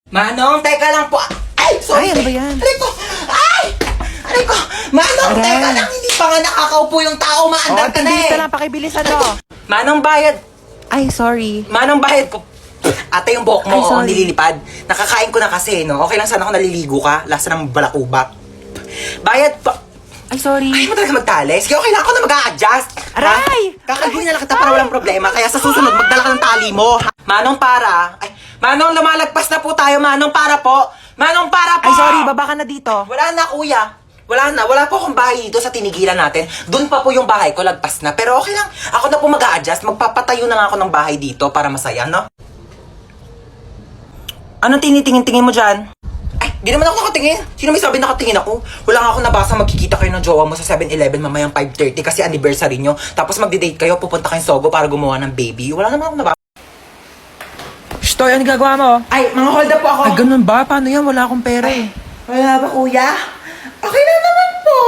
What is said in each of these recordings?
Manong, teka lang po. Ay, sorry. Ay, ano ba yan? Aray ko. Ay! Aray ko. Manong, Aray. teka lang. Hindi pa nga nakakaupo yung tao. Maandar ka na bilis eh. na lang, pakibilisan mo. Manong, bayad. Ay, sorry. Manong, bayad ko. Ate, yung buhok mo, Ay, sorry. nililipad. Nakakain ko na kasi, no? Okay lang sana kung naliligo ka. Lasa ng balakubak. Bayad pa. Ay, sorry. Ay, mo talaga magtali. Sige, okay lang ako na mag-a-adjust. Aray! Kakalbuhin na lang kita para walang problema. Kaya sa susunod, magdala ka ng tali mo. Ha? Manong, para. Ay, Manong, lumalagpas na po tayo. Manong, para po. Manong, para po. Ay, sorry, baba ka na dito. Wala na, kuya. Wala na. Wala po akong bahay dito sa tinigilan natin. Doon pa po yung bahay ko, lagpas na. Pero okay lang. Ako na po mag-a-adjust. Magpapatayo na nga ako ng bahay dito para masaya, no? Anong tinitingin-tingin mo dyan? Ay, di naman ako nakatingin. Sino may sabi nakatingin ako? Wala nga ako nabasa magkikita kayo ng jowa mo sa 7-Eleven mamayang 5:30 kasi anniversary nyo. Tapos magde-date kayo, pupunta kayong Sogo para gumawa ng baby. Wala naman ako nabasa. Toy, ano ginagawa mo? Ay, mga hold up po ako. Ay, ganun ba? Paano yan? Wala akong pera eh. Wala ba, kuya? Okay lang naman po.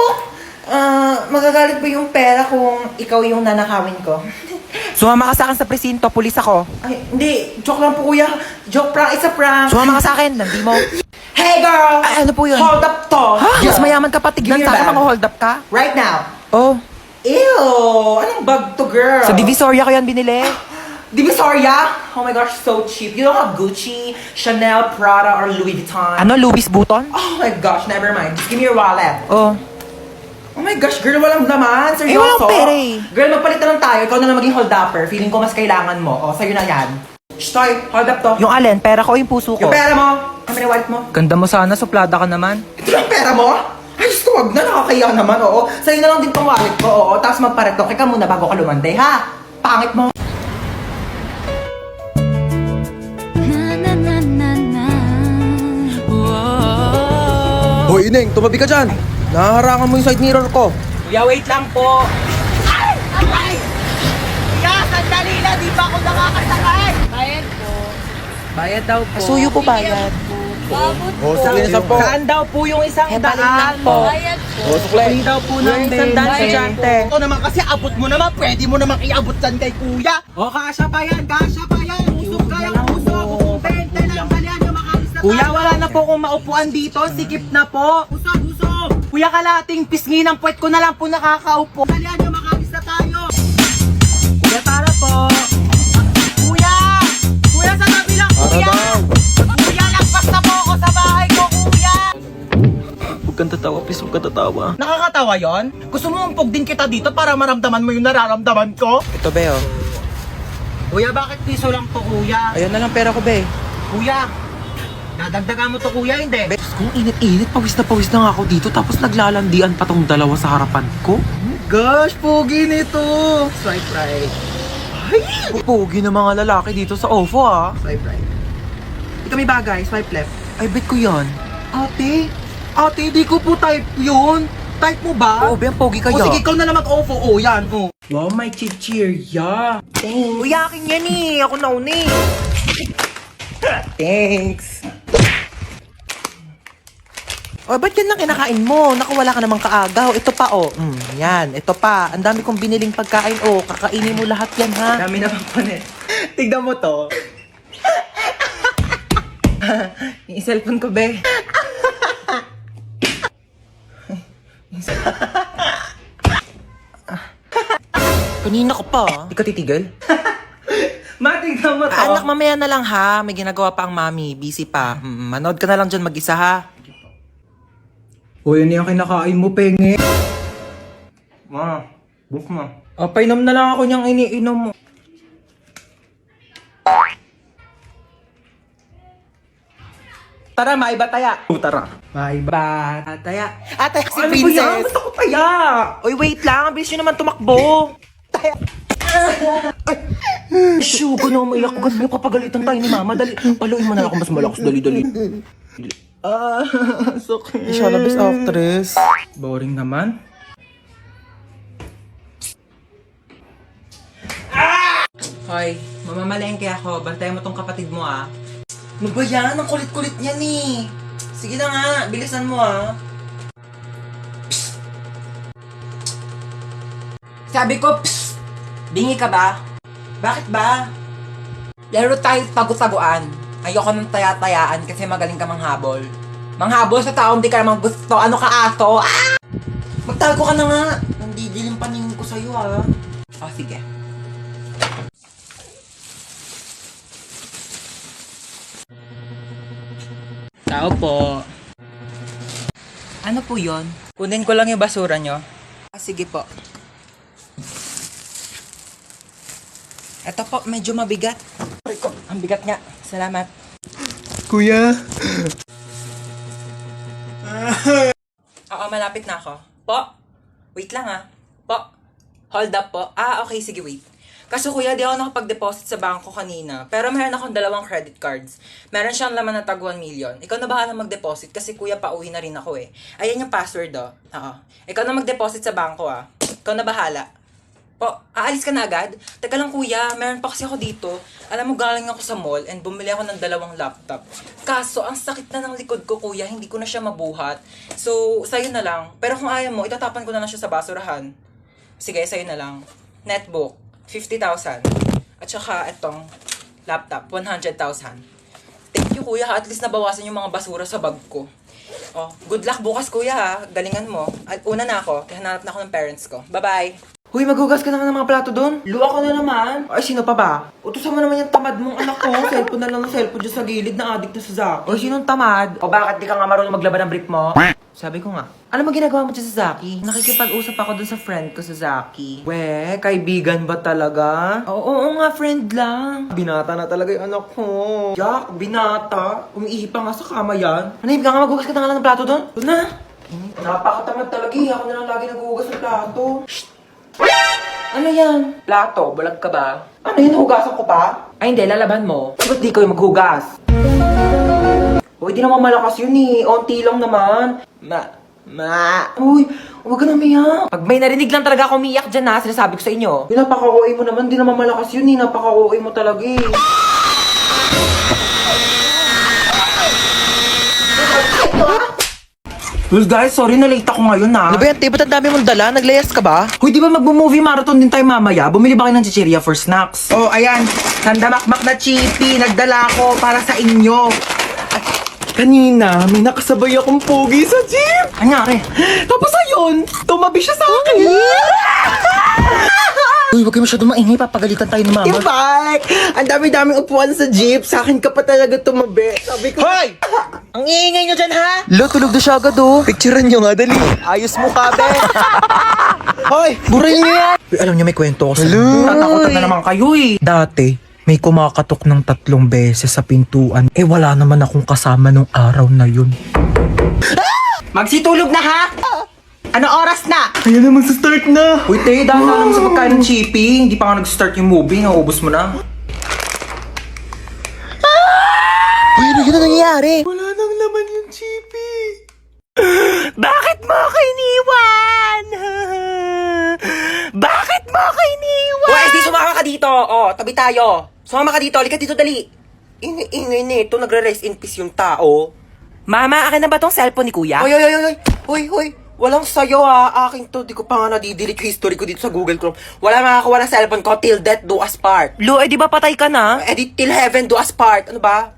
Magagalit ba yung pera kung ikaw yung nanakawin ko? Sumama ka sa akin sa presinto, pulis ako. Ay, hindi. Joke lang po, kuya. Joke prank. It's a prank. Sumama ka sa akin, hindi mo. Hey, girl! Ay, ano po yun? Hold up to. Ha? Mas mayaman ka pa, Give tignan me sa your akin, bag. mga hold up ka. Right now. Oh, Ew! Anong bag to, girl? sa Divisoria ko yan binili. Divisoria? Oh my gosh, so cheap. You don't have Gucci, Chanel, Prada, or Louis Vuitton. Ano, Louis Vuitton? Oh my gosh, never mind. Just give me your wallet. Oh. Oh my gosh, girl, walang laman. Seryoso? walang pera eh. Girl, magpalit na lang tayo. Ikaw na lang maging hold-upper. Feeling ko mas kailangan mo. O, sa'yo na yan. Shh, Toy, hold up to. Yung alin, pera ko o yung puso ko? Yung pera mo. Kami na wallet mo. Ganda mo sana, suplada ka naman. Ito lang pera mo? Ay, Diyos ko, wag na. Nakakaya naman, oo. Sa'yo na lang din tong wallet ko, oo. Tapos magparetoke ka muna bago ka lumanday, ha? Pangit mo. Hoy, Ineng, tumabi ka dyan. Nahaharangan mo yung side mirror ko. Kuya, wait lang po. Ay! Aray! Kuya, sandali na. Di pa ako nakakasakay. Bayad po. Bayad daw po. Asuyo po bayad. Oh, sige na po. Saan daw po yung isang Hepaling daan? lang po. Oh, sukle. Free daw po ng isang daan, estudyante. Ito naman kasi abot mo naman, pwede mo naman iabot dyan kay kuya. O, kasya pa yan. Kasya pa yan. Usok kayang usok. Kung 20 lang, dalihan nyo makalis na Kuya, tayo. wala na po kung maupuan dito, sikip na po. Usok, usok. Kuya, kalating pisngi ng puwet ko na lang po nakakaupo. Dalihan nyo makalis na tayo. Kuya, tara po. Kuya! Kuya, sa tabi lang, Para kuya! daw. Kuya, lagpas na po ako sa bahay ko, kuya! Huwag kang tatawa, please. Huwag kang tatawa. Nakakatawa yon? Gusto mo umpog din kita dito para maramdaman mo yung nararamdaman ko? Ito, be, oh. Kuya, bakit piso lang to, kuya? Ayun na lang pera ko, be. Kuya, dadagdagan mo to, kuya, hindi? Kung init-init, pawis na nga ako dito, tapos naglalandian pa tong dalawa sa harapan ko. Gosh, pogi nito! Swipe right. Pupugi ng mga lalaki dito sa OFO, ah. Swipe right. Ito may bagay, swipe left. Ay, bet ko yan. Ate, di ko po type yun. Type mo ba? Oo, be, ang pogi O kaya. sige, ikaw na lang mag-ofo. O, yan, o. Wow, may chichirya. Uy, akin yan eh. Ako nauna eh. Thanks. O, ba't yan lang kinakain mo? Naku, wala ka namang kaagaw. Ito pa, oh. Yan, ito pa. Ang dami kong biniling pagkain, oh. Kakainin mo lahat yan, ha? Dami naman po net. Tignan mo to. Yung cellphone ko, be. Kanina ka pa, ah. Di ka titigil? Matignan mo to. Anak, mamaya na lang, ha? May ginagawa pa ang mami. Busy pa. Manood ka na lang dyan mag-isa, ha? O, yun yung kinakain mo, penge. Ma, book mo. Painom na lang ako niyang iniinom mo. Tara, maiba taya. Tara. Maiba taya. Atay, si Ano ba yan? Princess. Gusto ko taya. Uy, wait lang. Ang bilis nyo naman tumakbo. Shoo, gano'n maiyak ko. Gano'n papagalitan tayo ni mama. Dali, paluin mo na ako mas malakas. Dali, dali. Sakit. Siya na best actress. Boring naman. Hoy, mamamalengke ako. Bantayan mo tong kapatid mo, ah. Ano ba yan? Ang kulit-kulit niyan, eh. Sige na nga, bilisan mo, ah. Sabi ko, psst! Bingi ka ba? Bakit ba? Laro tayo tagu-taguan. Ayoko nang taya-tayaan kasi magaling ka manghabol. Manghabol sa taong di ka naman gusto. Ano ka, aso? Ah! Magtago ka na nga. Nandidilim paningin ko sa'yo, ah. Oh, sige. Tao po. Ano po yon? Kunin ko lang yung basura nyo. Ah, sige po. Eto po, medyo mabigat. Aray ko, ang bigat nga. Salamat. Kuya. Oo, malapit na ako. Po? Wait lang ah. Po? Hold up po. Ah, okay, sige, wait. Kaso kuya, di ako nakapag-deposit sa bangko kanina. Pero meron akong 2 credit cards. Meron siyang laman na tag 1 million. Ikaw na bahala mag-deposit kasi kuya, pauwi na rin ako eh. Ayan yung password oh. Oo. Ikaw na mag-deposit sa bangko ah. Ikaw na bahala. Po, aalis ka na agad? Teka lang kuya, meron pa kasi ako dito. Alam mo, galing ako sa mall and bumili ako ng 2 laptop. Kaso, ang sakit na ng likod ko kuya, hindi ko na siya mabuhat. So, sa'yo na lang. Pero kung ayaw mo, itatapan ko na lang siya sa basurahan. Sige, sa'yo na lang. Netbook, 50,000. At saka, etong laptop, 100,000. Thank you kuya, at least nabawasan yung mga basura sa bag ko. Oh, good luck bukas kuya ha. Galingan mo. At una na ako, kaya hanap na ako ng parents ko. Bye-bye! Huy, maghugas ka naman ng mga plato doon. Luwa ka na naman. Ay, sino pa ba? Utusan mo naman yung tamad mong anak ko. Cellphone na lang ng cellphone dyan sa gilid na addict na sa Zaki. O, sinong tamad? O bakit di ka nga marunong maglaban ng brief mo? Sabi ko nga. Ano mo ginagawa mo dyan sa Zaki? Nakikipag-usap ako dun sa friend ko sa Zaki. We, kaibigan ba talaga? Oo nga, friend lang. Binata na talaga yung anak ko. Jack, binata. Umiihi pa nga sa kama yan. Manahib ka nga, maghugas ka na nga ng plato doon. Doon na. Napakatamad talaga eh. Ako na lang lagi naghuhugas ng plato. Ano yan? Plato, bulag ka ba? Ano yun, hugasan ko pa? Ay hindi, lalaban mo. Ba't di kayo maghugas? Uy, di naman malakas yun eh. Onti lang naman. Uy, huwag ka na umiyak. Pag may narinig lang talaga ako umiyak dyan ha, sinasabi ko sa inyo. Napaka-OA mo naman, di naman malakas yun eh. Napaka-OA mo talaga eh. Well guys, sorry na late ako ngayon na. Ano ba yan, te? Ba't ang dami mong dala? Naglayas ka ba? Hoy, di ba magbo-movie marathon din tayo mamaya? Bumili ba kayo ng chichirya for snacks? Oh, ayan. Sandamakmak na chippy. Nagdala ko para sa inyo. At kanina, may nakasabay akong pogi sa jeep. Anyari? Tapos ayun, tumabi siya sa akin. Uy, huwag kayo masyadong maingay. Papagalitan tayo ni mama. Bike! Ang dami-daming upuan sa jeep. Sa akin ka pa talaga tumabi. Sabi ko... Hoy! Ang iingay nyo dyan, ha? Lo, tulog na siya agad oh. Picturean nyo nga, dali. Ayos mo ka, be. Hoy! Buray niyo yan! Uy, alam niyo may kwento ako sa Hello? Tatakotan na naman kayo eh. Dati, may kumakatok ng 3 beses sa pintuan. Eh wala naman akong kasama nung araw na yun. Magsitulog na ha! Ano oras na? Ayan naman sa start na. Uy, te, dahil na naman sa pagkain ng chippy. Hindi pa nga nag-start yung movie. Naubos mo na. Uy, ano yun ang nangyayari? Wala nang laman yung chippy. Bakit mo ako iniwan? Bakit mo ako iniwan? Uy, di sumama ka dito. Oh, tabi tayo. Sumama ka dito. Halika dito, dali. Ingay nito. Nagre-rest in peace yung tao. Mama, akin na ba tong cellphone ni kuya? Hoy. Walang sayo ha. Akin to. Di ko pa nga nadidelete yung history ko dito sa Google Chrome. Wala makakawa ng cellphone ko till death do us part. Lu, di ba patay ka na? Till heaven do us part. Ano ba?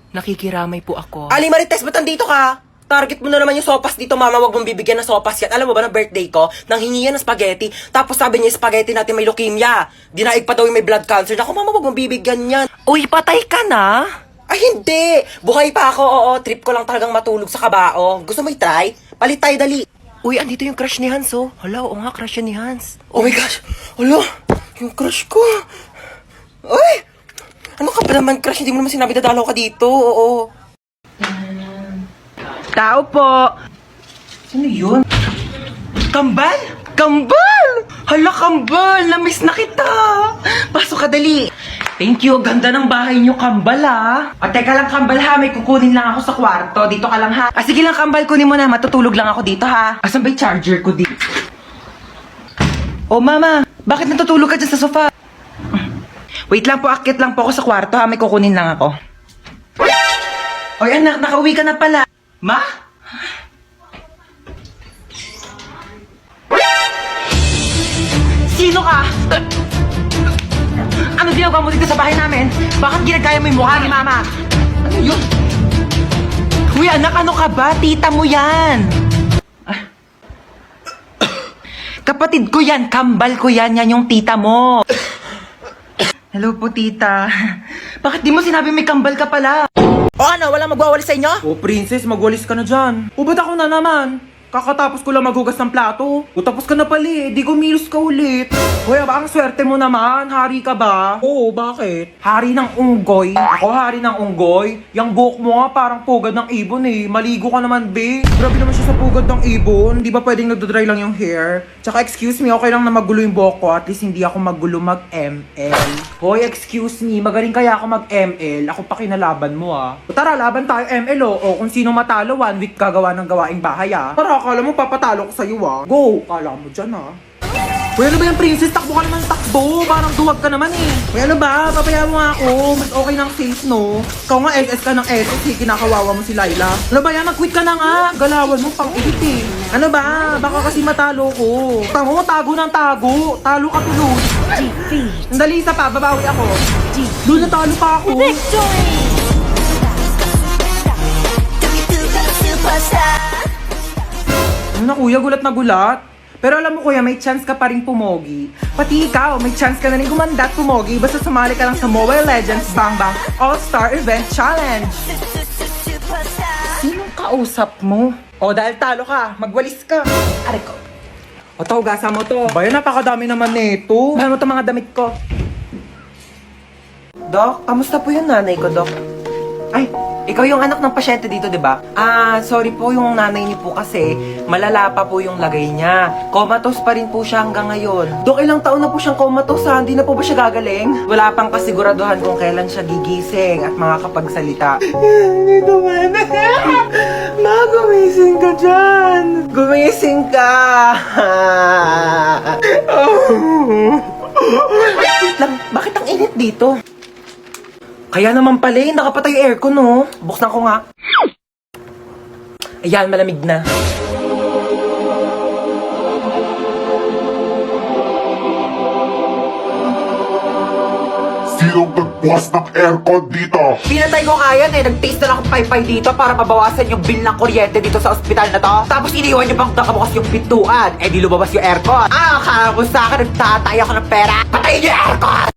Nakikiramay po ako. Ali Marites, ba't andito ka? Target mo na naman yung sopas dito, mama. Wag mong bibigyan ng sopas yan. Alam mo ba na birthday ko? Nang hingi yan ng spaghetti. Tapos sabi niya yung spaghetti natin may leukemia. Dinaig pa daw yung may blood cancer. Ako, mama, wag mong bibigyan yan. Uy, patay ka na? Ay, hindi. Buhay pa ako, oo. Trip ko lang talagang matulog sa kabao. Gusto mo i-try? Palit tayo, dali. Uy, andito yung crush ni Hans, oh. Hala, oo nga, crush yan ni Hans. Oh my gosh. Hala, yung crush ko. Uy! Ano ka ba naman, crush? Hindi mo naman sinabi dadalaw ka dito, oo. Tao po. Sino yun? Kambal? Kambal! Hala, Kambal! Namiss na kita! Pasok ka, dali! Thank you. Ganda ng bahay niyo, Kambal, ha? O, teka lang, Kambal, ha? May kukunin lang ako sa kwarto. Dito ka lang, ha? Ah, sige lang, Kambal. Kunin mo na. Matutulog lang ako dito, ha? Asan ba yung charger ko dito? Oh, mama. Bakit natutulog ka dyan sa sofa? Wait lang po. Akit lang po ako sa kwarto, ha? May kukunin lang ako. Oy, anak. Nakauwi ka na pala. Ma? Sino ka? Ano ginagawa mo dito sa bahay namin? Bakit ginagaya mo yung mukha ni Mama? Ano yun? Uy, anak, ano ka ba? Tita mo yan! Ah. Kapatid ko yan, kambal ko yan, yan yung tita mo. Hello po, tita. Bakit di mo sinabi may kambal ka pala? O ano, wala magwawalis sa inyo? Oh, princess, magwalis ka na dyan. O, ba't ako na naman? Kakatapos ko lang maghugas ng plato. O, tapos ka na pala eh. Di kumilos ka ulit. Hoy, ba, ang swerte mo naman. Hari ka ba? Oo, bakit? Hari ng unggoy. Ako hari ng unggoy? Yang buhok mo nga parang pugad ng ibon eh. Maligo ka naman, be. Grabe naman siya sa pugad ng ibon. Di ba pwedeng nagdodry lang yung hair? Tsaka excuse me, okay lang na magulo yung buhok ko. At least hindi ako magulo mag-ML. Hoy, excuse me. Magaling kaya ako mag-ML. Ako pa kinalaban mo ah. O, tara, laban tayo ML oh. O kung sino matalo, 1 week gagawa ng gawaing bahay ah. Tara, akala mo papatalo ko sa'yo ah. Go! Kala mo dyan ah. Uy, ano ba yung princess? Takbo ka naman takbo. Parang duwag ka naman eh. Uy, ano ba? Papayaan mo nga ako. Mas okay ng safe, no? Ikaw nga SS ka ng SS eh. Kinakawawa mo si Laila. Ano ba yan? Mag-quit ka na nga. Galawan mo pang edit eh. Ano ba? Baka kasi matalo ko. Tango, tago ng tago. Talo ka tuloy. Sandali, isa pa. Babawi ako. Doon natalo pa ako. Ano na kuya? Gulat na gulat. Pero alam mo kuya, may chance ka pa rin pumogi. Pati ikaw, may chance ka na rin gumanda at pumogi basta sumali ka lang sa Mobile Legends Bang Bang All-Star Event Challenge. Sinong kausap mo? O dahil talo ka, magwalis ka. Aray ko. O to, gasa mo to. Bayan, napakadami naman nito. Bayan mo to mga damit ko. Dok, kamusta po yung nanay ko, Dok? Ay, ikaw yung anak ng pasyente dito, di ba? Sorry po, yung nanay niyo po kasi malala pa po yung lagay niya. Comatose pa rin po siya hanggang ngayon. Dok, ilang taon na po siyang comatose ha? Hindi na po ba siya gagaling? Wala pang kasiguraduhan kung kailan siya gigising at makakapagsalita. Hindi naman. Ma, gumising ka dyan. Gumising ka. Wait lang, bakit ang init dito? Kaya naman pala eh, nakapatay yung aircon no. Buksan ko nga. Ayan, malamig na. Sinong nagbukas ng aircon dito? Pinatay ko nga yan eh. Nag-taste na lang akong paypay dito para mabawasan yung bill ng kuryente dito sa ospital na to. Tapos iniwan niyo bang nakabukas yung pintuan? Eh di lumabas yung aircon. Akala mo sa akin, nagtatay ako ng pera. Patayin niyo yung aircon!